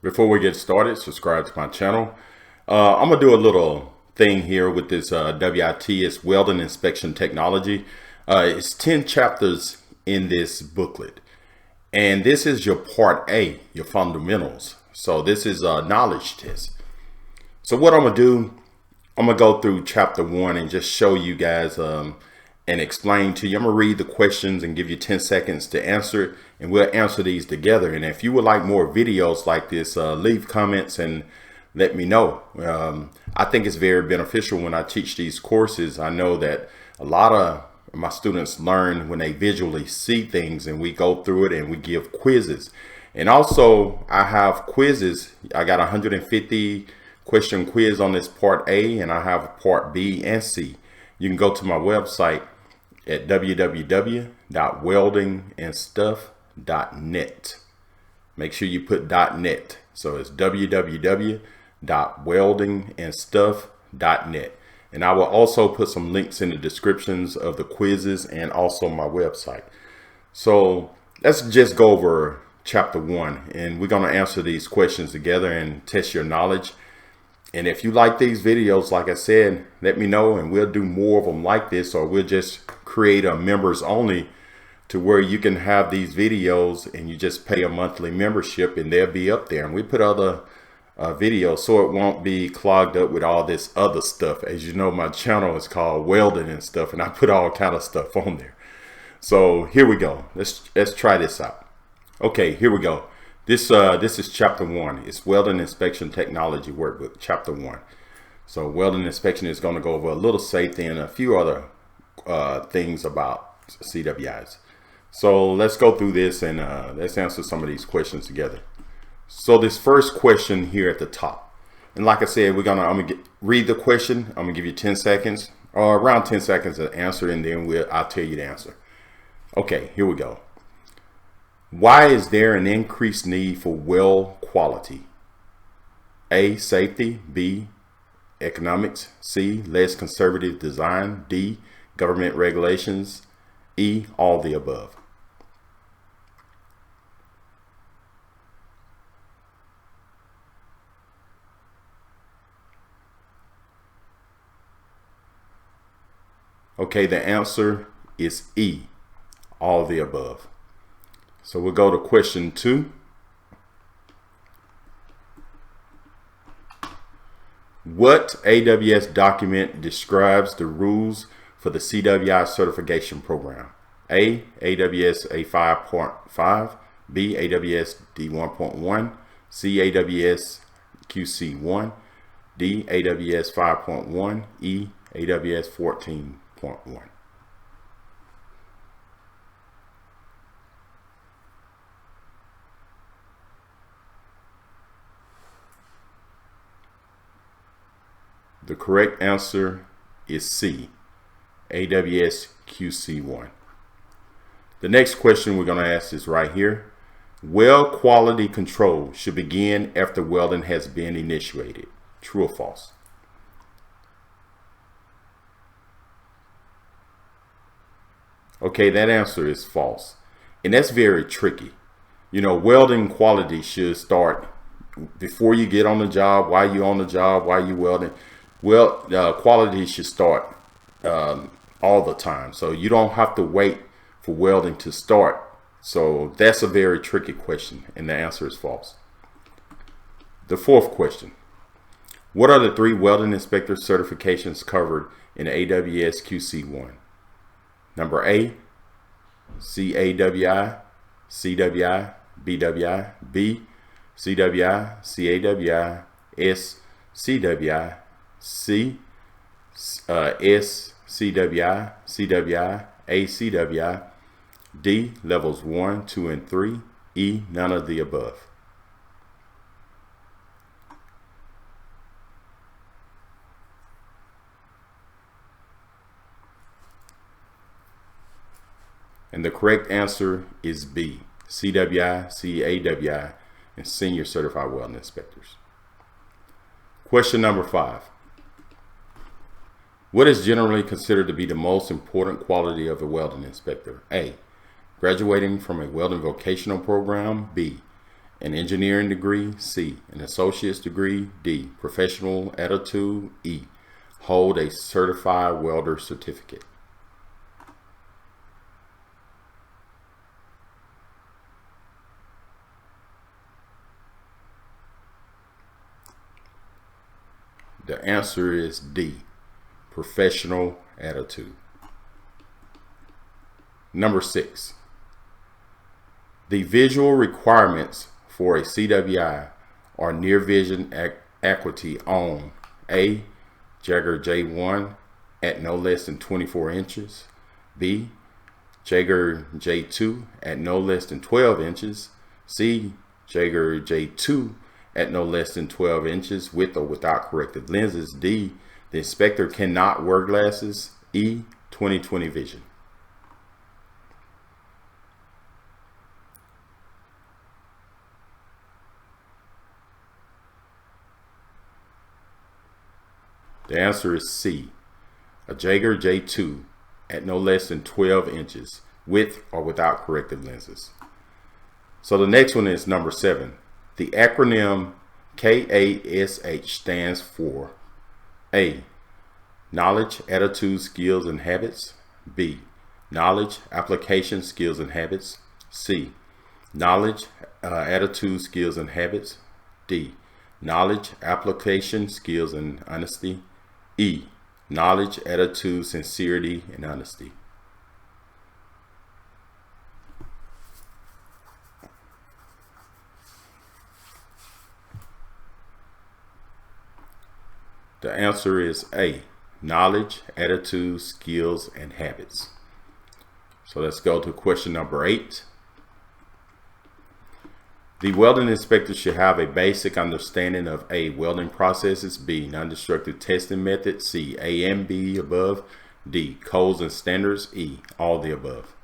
Before we get started, subscribe to my channel. I'm going to do a little thing here with this WIT. It's Welding Inspection Technology. It's 10 chapters in this booklet. And this is your part A, your fundamentals. So this is a knowledge test. So what I'm going to do, I'm going to go through chapter 1 and just show you guys and explain to you. I'm going to read the questions and give you 10 seconds to answer it, and we'll answer these together. And if you would like more videos like this, leave comments and let me know. I think it's very beneficial when I teach these courses. I know that a lot of my students learn when they visually see things, and we go through it and we give quizzes. And also I have quizzes. I got 150 question quiz on this part A, and I have part B and C. You can go to my website at www.weldingandstuff.net. Make sure you put .net. So it's www.weldingandstuff.net. And I will also put some links in the descriptions of the quizzes and also my website. So let's just go over chapter 1, and we're going to answer these questions together and test your knowledge. And if you like these videos, like I said, let me know, and we'll do more of them like this, or we'll just create a members only to where you can have these videos and you just pay a monthly membership and they'll be up there. And we put other videos so it won't be clogged up with all this other stuff. As you know, my channel is called Welding and Stuff, and I put all kind of stuff on there. So here we go. Let's try this out. Okay, here we go. This is chapter 1. It's Welding Inspection Technology Workbook, chapter 1. So welding inspection is going to go over a little safety and a few other things about CWIs. So let's go through this and let's answer some of these questions together. So this first question here at the top, and like I said, I'm gonna read the question. I'm gonna give you 10 seconds or around 10 seconds to answer, and then I'll tell you the answer. Okay, here we go. Why is there an increased need for weld quality? A, safety. B, economics. C, less conservative design. D, government regulations. E, all the above. Okay, the answer is E, all the above. So we'll go to question 2. What AWS document describes the rules for the CWI certification program? A, AWS A5.5, B, AWS D1.1, C, AWS QC1, D, AWS 5.1, E, AWS 14.1. The correct answer is C, AWS QC1. The next question we're going to ask is right here. Weld quality control should begin after welding has been initiated. True or false? Okay, that answer is false. And that's very tricky. You know, welding quality should start before you get on the job, while you're on the job, while you're welding. Well, quality should start all the time. So you don't have to wait for welding to start. So that's a very tricky question, and the answer is false. The fourth question. What are the 3 welding inspector certifications covered in AWS QC1? Number A, CAWI, CWI, BWI, B, CWI, CAWI, S, CWI, C, S, CWI, CWI, ACWI, D, levels 1, 2, and 3, E, none of the above. And the correct answer is B, CWI, CAWI, and Senior Certified Welding Inspectors. Question number 5. What is generally considered to be the most important quality of a welding inspector? A, graduating from a welding vocational program. B, an engineering degree. C, an associate's degree. D, professional attitude. E, hold a certified welder certificate. The answer is D, professional attitude. Number 6. The visual requirements for a CWI are near vision acuity on A, Jaeger J1 at no less than 24 inches, B, Jaeger J2 at no less than 12 inches, C, Jaeger J2 at no less than 12 inches with or without corrective lenses, D, the inspector cannot wear glasses, E, 20/20 vision. The answer is C, a Jaeger J2 at no less than 12 inches with or without corrective lenses. So the next one is number 7. The acronym KASH stands for A, knowledge, attitude, skills, and habits. B, knowledge, application, skills, and habits. C, knowledge, attitude, skills, and habits. D, knowledge, application, skills, and honesty. E, knowledge, attitude, sincerity, and honesty. The answer is A, knowledge, attitude, skills, and habits. So let's go to question number 8. The welding inspector should have a basic understanding of A, welding processes, B, non-destructive testing methods, C, A and B above, D, codes and standards, E, all the above.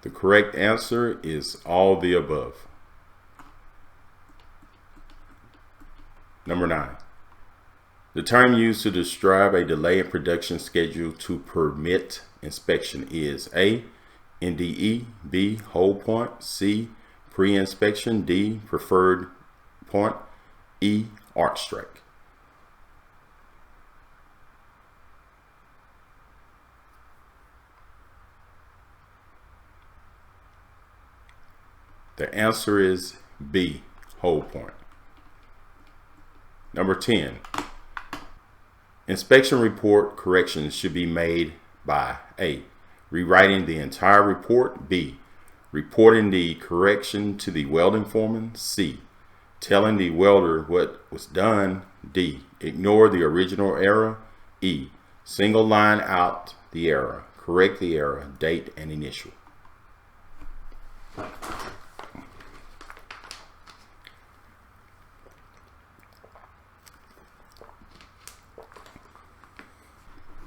The correct answer is all the above. Number 9. The term used to describe a delay in production schedule to permit inspection is A, NDE, B, hold point, C, pre-inspection, D, preferred point, E, arc strike. The answer is B, hold point. Number 10. Inspection report corrections should be made by A, rewriting the entire report, B, reporting the correction to the welding foreman, C, telling the welder what was done, D, ignore the original error, E, single line out the error, correct the error, date and initial.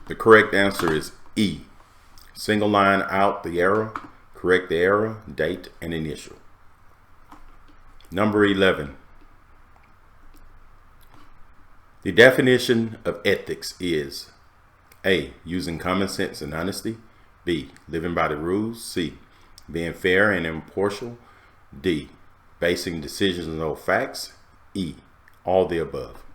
The correct answer is E, single line out the error, correct the error, date and initial. Number 11. The definition of ethics is A, using common sense and honesty, B, living by the rules, C, being fair and impartial, D, basing decisions on facts, E, all the above.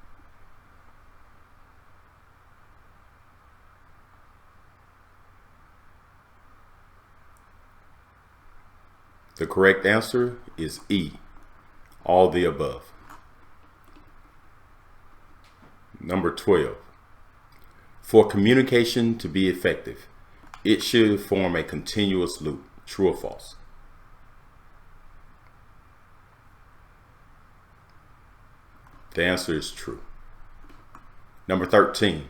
The correct answer is E, all the above. Number 12. For communication to be effective, it should form a continuous loop. True or false? The answer is true. Number 13.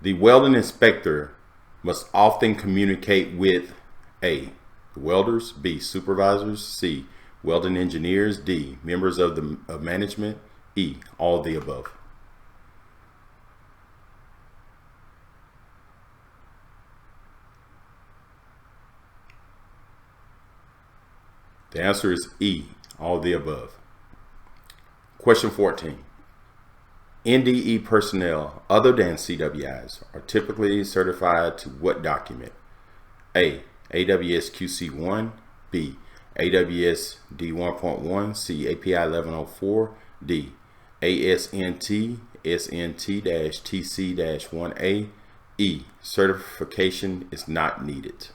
The welding inspector must often communicate with A, welders, B, supervisors, C, welding engineers, D, members of management, E, all the above. The answer is E, all the above. Question 14. NDE personnel other than CWIs are typically certified to what document? A. AWS QC1, B. AWS D1.1, C. API 1104, D. ASNT SNT-TC-1A, E. Certification is not needed.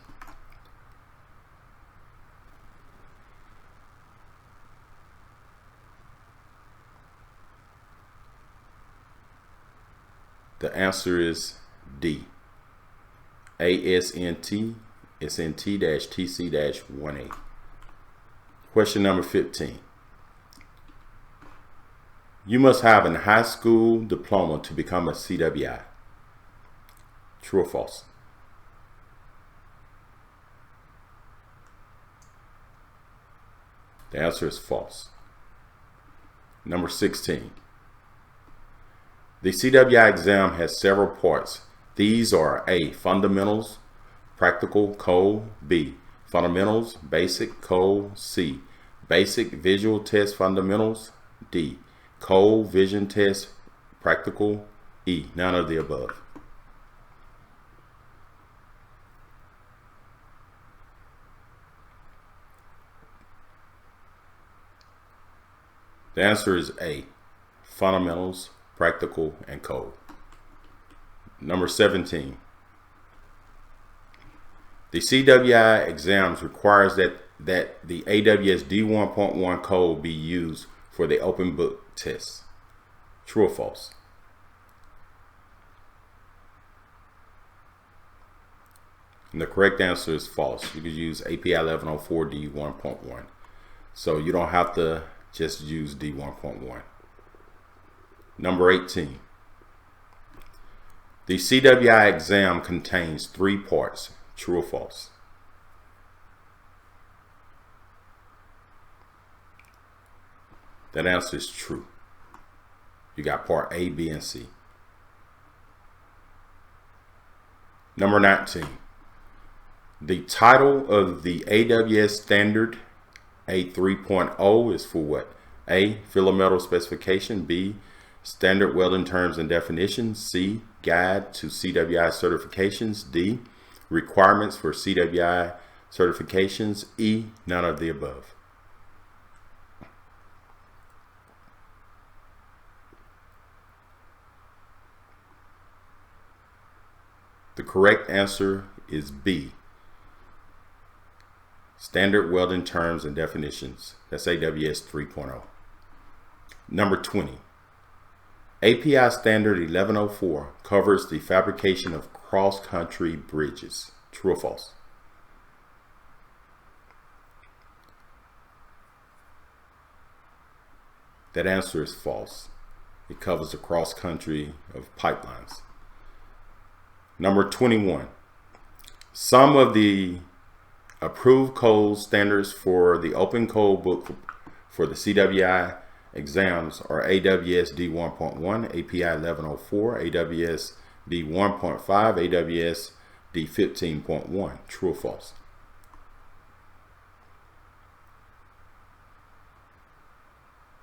The answer is D. ASNT SNT-TC-1A. Question number 15. You must have a high school diploma to become a CWI. True or false? The answer is false. Number 16. The CWI exam has several parts. These are A. Fundamentals, Practical, Code, B. Fundamentals, Basic, Code, C. Basic Visual Test Fundamentals, D. Code, Vision Test, Practical, E. None of the above. The answer is A. Fundamentals, Practical, and Code. Number 17. The CWI exams requires that the AWS D1.1 code be used for the open book test. True or false? And the correct answer is false. You could use API 1104 D1.1. So you don't have to just use D1.1. Number 18. The CWI exam contains 3 parts. True or false? That answer is true. You got part A, B, and C. Number 19. The title of the AWS standard A 3.0 is for what? A. Filler specification. B. Standard welding terms and definitions. C. Guide to CWI certifications. D. Requirements for CWI certifications. E. None of the above. The correct answer is B. Standard welding terms and definitions. That's AWS 3.0. Number 20. API standard 1104 covers the fabrication of cross-country bridges. True or false? That answer is false. It covers the cross-country of pipelines. Number 21. Some of the approved code standards for the open code book for the CWI exams are AWS D1.1, API 1104, AWS D1.5, AWS D15.1. True or false?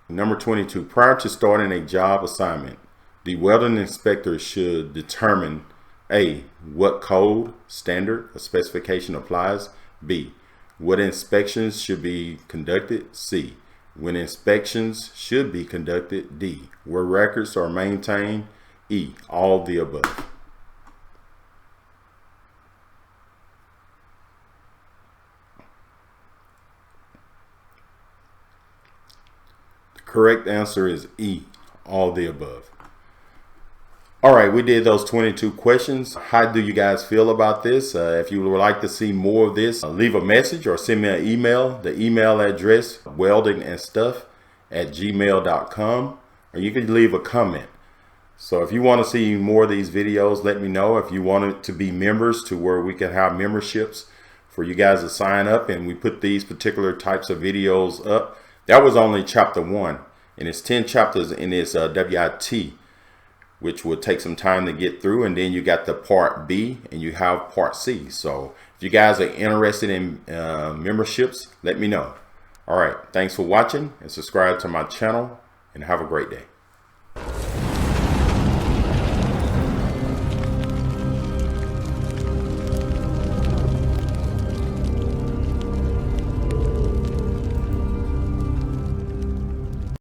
Number 22. Prior to starting a job assignment, the welding inspector should determine A. What code, standard, or specification applies. B. What inspections should be conducted. C. When inspections should be conducted. D. Where records are maintained. E. All the above. The correct answer is E. All the above. All right, we did those 22 questions. How do you guys feel about this? If you would like to see more of this, leave a message or send me an email. The email address, weldingandstuff@gmail.com, or you can leave a comment. So if you want to see more of these videos, let me know. If you want it to be members to where we can have memberships for you guys to sign up, and we put these particular types of videos up. That was only chapter 1, and it's 10 chapters in this WIT, which will take some time to get through. And then you got the part B and you have part C. So if you guys are interested in memberships, let me know. All right, thanks for watching, and subscribe to my channel, and have a great day.